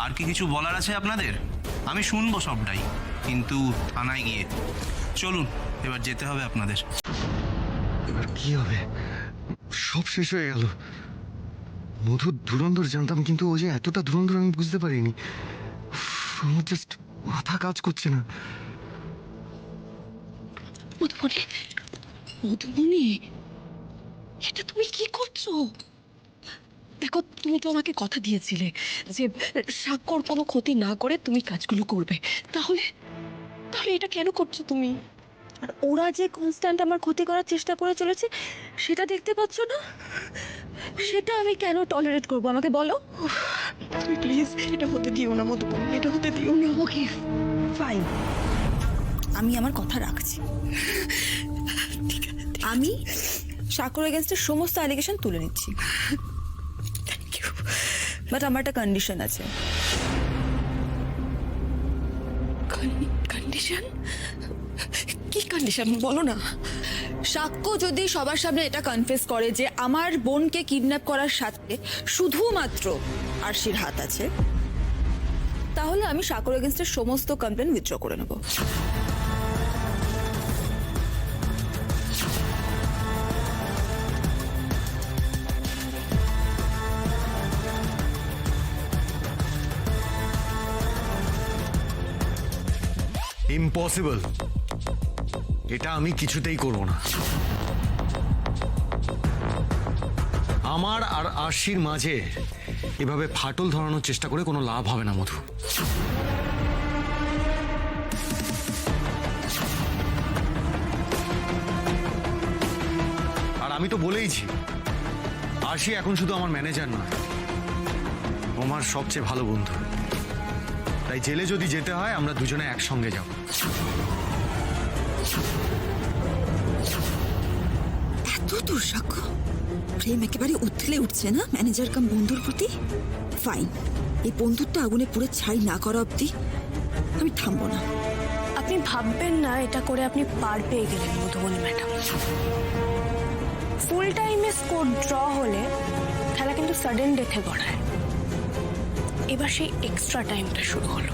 আর কি কিছু বলার আছে আপনাদের? আমি শুনবো সবটাই, কিন্তু থানায় গিয়ে। চলুন, এবার যেতে হবে আপনাদের। এবার কি হবে? সব শেষ হয়ে গেল। মধুর ধুরন্ধর জানতাম, কিন্তু ও যে এতটা ধুরন্ধর আমি বুঝতে পারিনি। আমার জাস্ট মাথা কাজ করছে না। মধুবনী, মধুবনী, এটা তুমি কি করছো? দেখো, তুমি তো আমাকে কথা দিয়েছিলে যে স্বাক্ষর কোনো ক্ষতি না করে তুমি কাজগুলো করবে। তাহলে তাহলে এটা কেন করছো তুমি? আর ওরা যে কনস্ট্যান্ট আমার ক্ষতি করার চেষ্টা করে চলেছে, সেটা দেখতে পাচ্ছ না? সেটা আমি কেন টলারেট করবো, আমাকে বলো। তুমি প্লিজ এটা হতে দিও না মধুবনী, এটা হতে দিও না। ওকে ফাইন, আমি আমার কথা রাখছি। আমি স্বাক্ষর এগেনস্টের সমস্ত অ্যালিগেশন তুলে নিচ্ছি, বাট আমার একটা কন্ডিশন আছে। কন্ডিশন? কি কন্ডিশন বলো না। সাক্ষ্য যদি সবার সামনে এটা কনফেস করে যে আমার বোনকে কিডন্যাপ করার সাথে শুধুমাত্র আরশির হাত আছে, তাহলে আমি স্বাক্ষর এগেনস্টের সমস্ত কমপ্লেন উইথড্র করে নেব। ইম্পসিবল, এটা আমি কিছুতেই করব না। আমার আর আরশির মাঝে এভাবে ফাটল ধরানোর চেষ্টা করে কোনো লাভ হবে না মধু। আর আমি তো বলেইছি, আরশি এখন শুধু আমার ম্যানেজার নয়, ও আমার সবচেয়ে ভালো বন্ধু। তাই জেলে যদি যেতে হয়, আমরা দুজনে একসঙ্গে যাব। এত দুঃসাক্ষ প্রেম একেবারে উথলে উঠছে না ম্যানেজার কাম বন্ধুর প্রতি? ফাইন, এই বন্ধুত্ব আগুনে পুড়ে ছাই না করা অব্দি আমি থামবো না। আপনি ভাববেন না এটা করে আপনি পার পেয়ে গেলেন মধুবনী ম্যাডাম। ফুল টাইমে স্কোর ড্র হলে খেলা কিন্তু সাডেন ডেথে গড়ায়। এবার সেই এক্সট্রা টাইমটা শুরু হলো।